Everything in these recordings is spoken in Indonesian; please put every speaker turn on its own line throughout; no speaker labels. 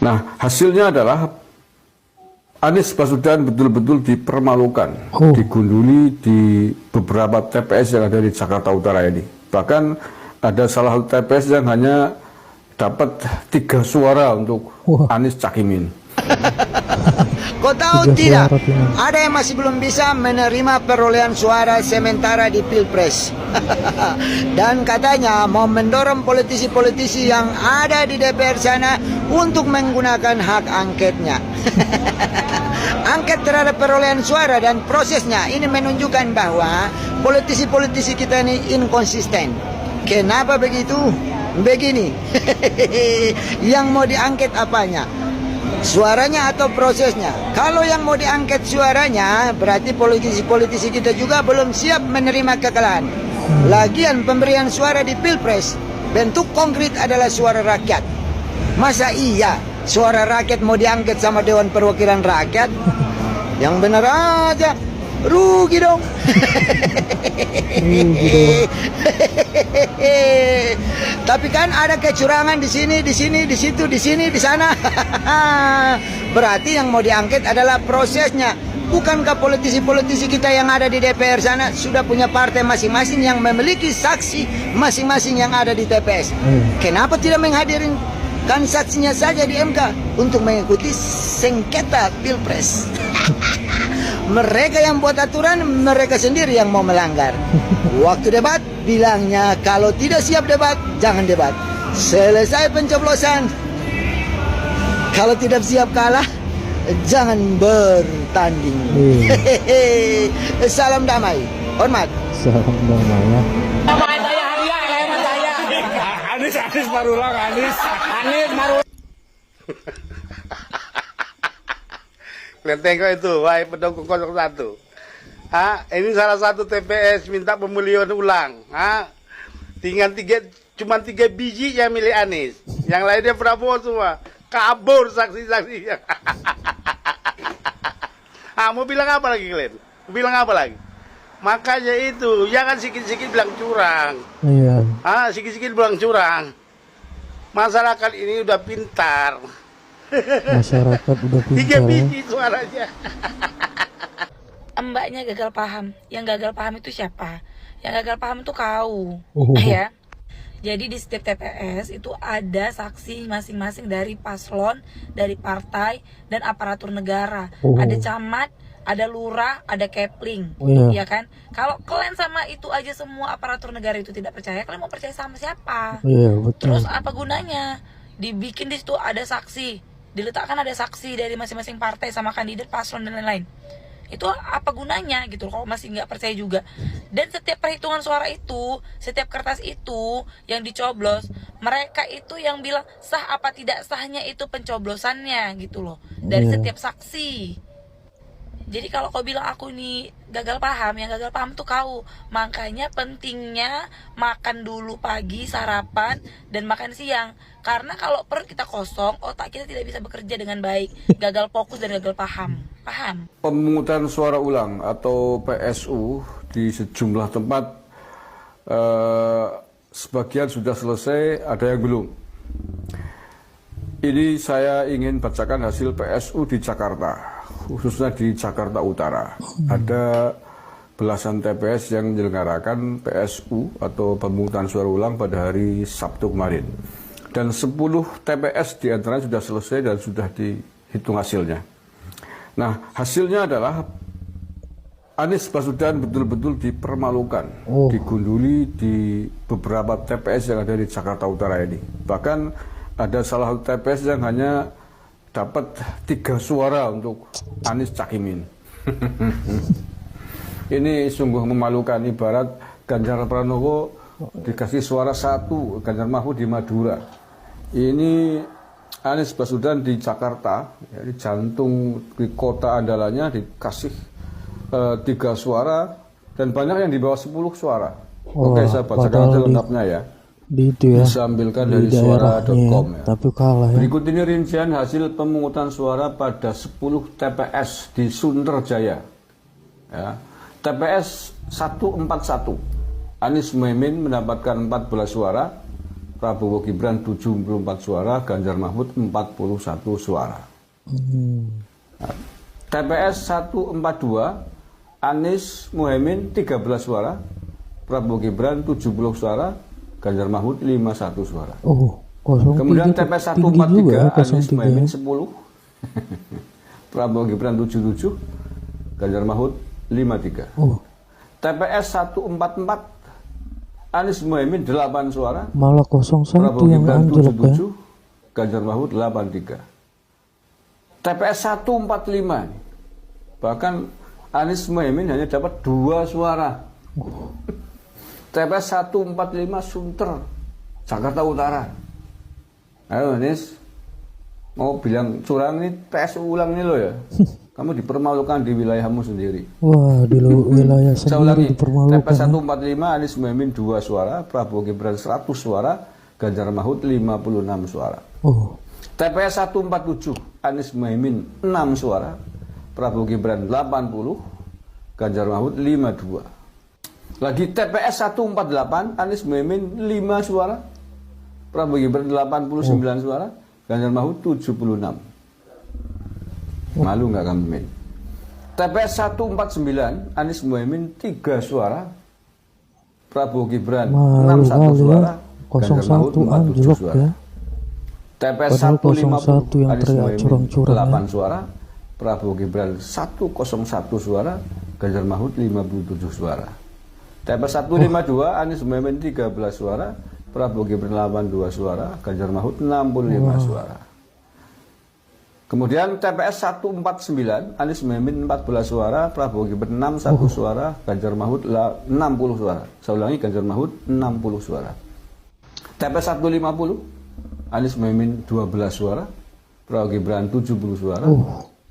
Nah, hasilnya adalah Anies Baswedan betul-betul dipermalukan, digunduli di beberapa TPS yang ada di Jakarta Utara ini. Bahkan ada salah satu TPS yang hanya dapat 3 suara untuk Anies Cakimin.
Kau tahu tidak, ada yang masih belum bisa menerima perolehan suara sementara di Pilpres. Dan katanya mau mendorong politisi-politisi yang ada di DPR sana untuk menggunakan hak angketnya. Angket terhadap perolehan suara dan prosesnya ini menunjukkan bahwa politisi-politisi kita ini inkonsisten. Kenapa begitu? Begini, yang mau diangket apanya? Suaranya atau prosesnya? Kalau yang mau diangket suaranya, berarti politisi-politisi kita juga belum siap menerima kekalahan. Lagian pemberian suara di Pilpres, bentuk konkret adalah suara rakyat. Masa iya suara rakyat mau diangket sama Dewan Perwakilan Rakyat? Yang benar aja, rugi dong. Tapi kan ada kecurangan di sini, di situ, di sini, di sana. Berarti yang mau diangket adalah prosesnya. Bukankah politisi-politisi kita yang ada di DPR sana sudah punya partai masing-masing yang memiliki saksi masing-masing yang ada di TPS? Kenapa tidak menghadirkan saksinya saja di MK untuk mengikuti sengketa Pilpres? Mereka yang buat aturan, mereka sendiri yang mau melanggar. Waktu debat, bilangnya kalau tidak siap debat, jangan debat. Selesai pencoblosan, kalau tidak siap kalah, jangan bertanding. Salam damai, hormat.
Salam damai ya.
Damai saya hadiah, hemat saya. Anies Marulang, Anies Marulang.
Kalian tengok itu, wahai pendukung 01. Ini salah satu TPS minta pemulihan ulang. Cuma 3 biji yang milik Anies. Yang lainnya Prabowo semua. Kabur saksi-saksinya. Mau bilang apa lagi kalian? Mau bilang apa lagi? Makanya itu, jangan sikit-sikit bilang curang.
Iya.
Sikit-sikit bilang curang. Masyarakat ini udah pintar.
Masyarakat udah
3
pintar ya.
biji suaranya.
Mbaknya gagal paham. Yang gagal paham itu siapa? Yang gagal paham itu kau. Ya. Jadi di setiap TPS itu ada saksi masing-masing dari paslon, dari partai, dan aparatur negara. Ada camat, ada lurah, ada kepling. Ya kan? Kalau kalian sama itu aja semua aparatur negara itu tidak percaya, kalian mau percaya sama siapa?
Iya, betul.
Terus apa gunanya? Dibikin di situ ada saksi, diletakkan ada saksi dari masing-masing partai sama kandidat, paslon, dan lain-lain. Itu apa gunanya gitu kalau masih nggak percaya juga. Dan setiap perhitungan suara itu, setiap kertas itu yang dicoblos, mereka itu yang bilang sah apa tidak sahnya itu pencoblosannya gitu loh, dari setiap saksi. Jadi kalau kau bilang aku ini gagal paham, yang gagal paham tuh kau. Makanya pentingnya makan dulu pagi, sarapan, dan makan siang. Karena kalau perut kita kosong, otak kita tidak bisa bekerja dengan baik. Gagal fokus dan gagal paham. Paham?
Pemungutan suara ulang atau PSU di sejumlah tempat sebagian sudah selesai, ada yang belum. Ini saya ingin bacakan hasil PSU di Jakarta, khususnya di Jakarta Utara. Ada belasan TPS yang menyelenggarakan PSU atau pemungutan suara ulang pada hari Sabtu kemarin. Dan 10 TPS diantaranya sudah selesai dan sudah dihitung hasilnya. Nah, hasilnya adalah Anies Baswedan betul-betul dipermalukan, digunduli di beberapa TPS yang ada di Jakarta Utara ini. Bahkan ada salah satu TPS yang hanya dapat 3 suara untuk Anies Cakimin. Ini sungguh memalukan, ibarat Ganjar Pranowo dikasih suara 1, Ganjar Mahfud di Madura. Ini Anies Baswedan di Jakarta, ya, di jantung, di kota andalannya dikasih 3 suara, dan banyak yang di bawah 10 suara. Oke, saya bacakan aja lengkapnya ya.
Di itu ya.
Bisa ambilkan dari suara.com ya.
Tapi kalah ya.
Berikut ini rincian hasil pemungutan suara pada 10 TPS di Sunterjaya. Ya. TPS 141, Anies Muhaimin mendapatkan 14 suara, Prabowo Gibran 74 suara, Ganjar Mahfud 41 suara. TPS 142, Anies Muhaimin 13 suara, Prabowo Gibran 70 suara, Ganjar Mahfud 51 suara.
Oh, 03
Kemudian TPS
tinggi juga ya,
143, Anies
03
Muhaimin
ya.
10, Prabowo Gibran 77, Ganjar Mahfud 53.
Oh,
TPS 144, Anies Muhaimin 8 suara,
malah 01
Prabowo
yang
Gibran
anjlok ya.
77, Ganjar Mahfud 83. TPS 145 nih. Bahkan Anies Muhaimin hanya dapat 2 suara. TPS 145 Sunter, Jakarta Utara. Ayo Anies, mau bilang curang nih, tes ulang nih lo ya. Kamu dipermalukan di wilayahmu sendiri.
Wah, di wilayah
Saya ulangi,
sendiri dipermalukan.
TPS
Ya.
145 Anies Muhaimin 2 suara, Prabowo Gibran 100 suara, Ganjar Mahfud 56 suara.
Oh,
TPS 147 Anies Muhaimin 6 suara, Prabowo Gibran 80, Ganjar Mahfud 52. Lagi TPS 148 Anies Muhaimin 5 suara, Prabowo Gibran 89 suara, Ganjar Mahfud 76. Malu nggak kamu, Min? TPS 149 Anies Muhaimin 3 suara, Prabowo Gibran
malu
61
kali
suara,
ya.
Ganjar Mahfud
01
47
anjlok
suara.
ya.
TPS
Padahal
150
yang
Anies
teriak
Muhaimin
curang-curang
8
ya.
suara, Prabowo Gibran 101 suara, Ganjar Mahfud 57 suara. TPS 152 Anies Muhaimin 13 suara, Prabowo Gibran 82 suara, Ganjar Mahfud 65 suara. Kemudian TPS 149 Anies Muhaimin 14 suara, Prabowo Gibran 61 suara, Ganjar Mahfud 60 suara. Saya ulangi, Ganjar Mahfud 60 suara. TPS 150 Anies Muhaimin 12 suara, Prabowo Gibran 70 suara,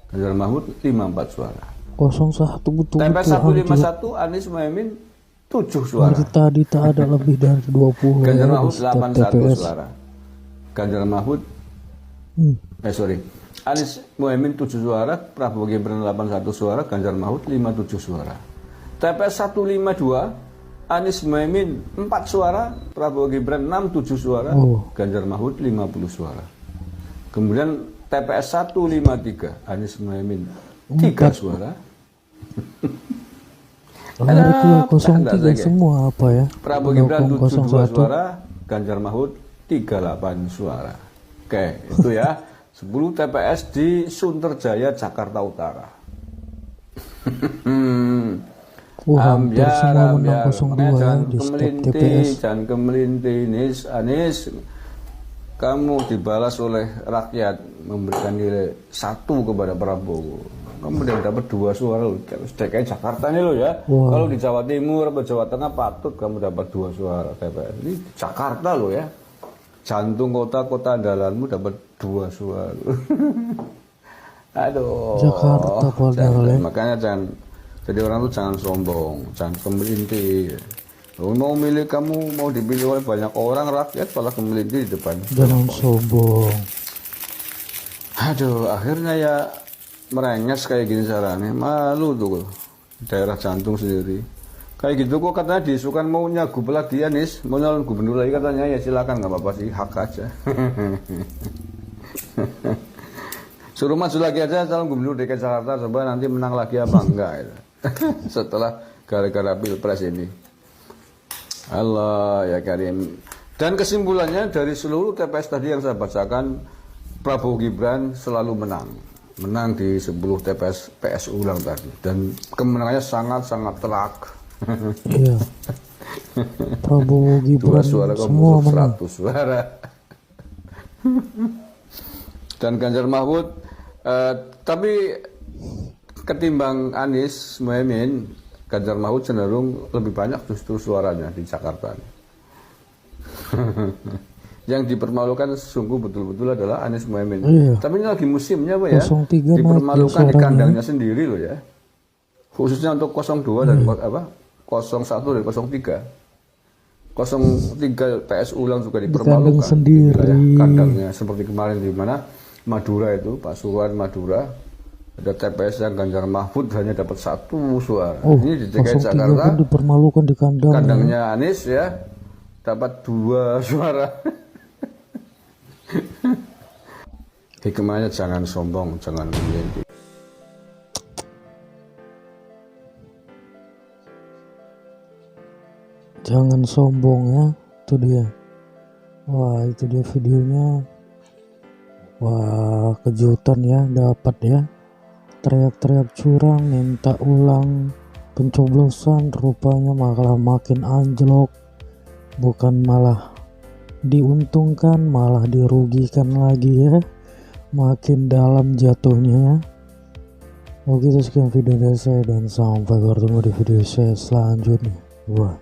Ganjar Mahfud 54 suara.
01 betul-betul
TPS
anjlok.
151 Anies Muhaimin 7 suara,
Dari tadi tak ada lebih dari 20
Ganjar
ya,
Mahfud
di setiap
81
TPS.
suara. Ganjar Mahfud Anies Muhaimin 7 suara, Prabowo Gibran 81 suara, Ganjar Mahfud 57 suara. TPS 152 Anies Muhaimin 4 suara, Prabowo Gibran 67 suara, Ganjar Mahfud 50 suara. Kemudian TPS 153 Anies Muhaimin 3 suara.
Lahir itu ya,
Tanda
03
saja.
semua apa ya?
Prabowo Gibran
Pendukung
72
01.
suara, Ganjar Mahfud 38 suara. Oke, itu ya 10 TPS di Sunterjaya, Jakarta Utara.
Wah, hampir semua menang 02
Makanya
ya
jangan
di setiap
kemelinti,
TPS.
jangan kemelinti. Anies, kamu dibalas oleh rakyat memberikan nilai 1 kepada Prabowo. Kamu udah dapat 2 suara loh. DKI Jakarta ini loh ya.
Wah.
Kalau di Jawa Timur atau Jawa Tengah patut kamu dapat 2 suara TPS. Ini Jakarta loh ya. Jantung kota-kota andalanmu dapat 2 suara. Aduh.
Jakarta padahal ya.
Makanya jangan, jadi orang tuh jangan sombong, jangan kemelinti. Mau milih, kamu mau dipilih oleh banyak orang, rakyat malah kemelinti di depan.
Jangan sombong.
Aduh, akhirnya ya merenges kayak gini caranya. Malu tuh daerah jantung sendiri. Kayak gitu kok katanya diisukan mau nyagup lagi Anies, mau nyalon gubernur lagi katanya, ya silakan, nggak apa-apa sih, hak aja. Suruh maju lagi aja calon gubernur DKI Jakarta, coba nanti menang lagi apa enggak gitu. Setelah gara-gara pilpres ini. Allah ya Karim. Dan kesimpulannya dari seluruh TPS tadi yang saya bacakan, Prabowo Gibran selalu menang di 10 TPS PSU ulang tadi, dan kemenangannya sangat-sangat telak.
Iya. Prabowo
2
Gibran
suara
semua
komputer
menang.
100 suara. Dan Ganjar Mahfud, tapi ketimbang Anies Muhaimin, Ganjar Mahfud cenderung lebih banyak justru suaranya di Jakarta. Yang dipermalukan sungguh betul-betul adalah Anies Muhaimin.
Iya.
Tapi ini lagi musimnya Pak ya,
03
dipermalukan
naik
di
ya
kandangnya sendiri loh ya. Khususnya untuk 02 dan 01 dan 03. 03 PS ulang juga dipermalukan.
kandang sendiri.
Wilayah kandangnya seperti kemarin di mana Madura itu, Pasuruan Madura, ada TPS yang Ganjar Mahfud hanya dapat 1 suara.
Oh,
Ini di DKI
03
Jakarta,
pun dipermalukan di kandang.
kandangnya Anies ya, dapat 2 suara. Hikmahnya jangan sombong, jangan menggengsi.
Jangan sombong ya, itu dia. Wah, itu dia videonya. Wah, kejutan ya, dapat ya. Teriak-teriak curang, minta ulang pencoblosan, rupanya malah makin anjlok. Bukan malah diuntungkan, malah dirugikan lagi ya. Makin dalam jatuhnya ya. Oke, sekian video dari saya dan sampai bertemu di video saya selanjutnya. Wah.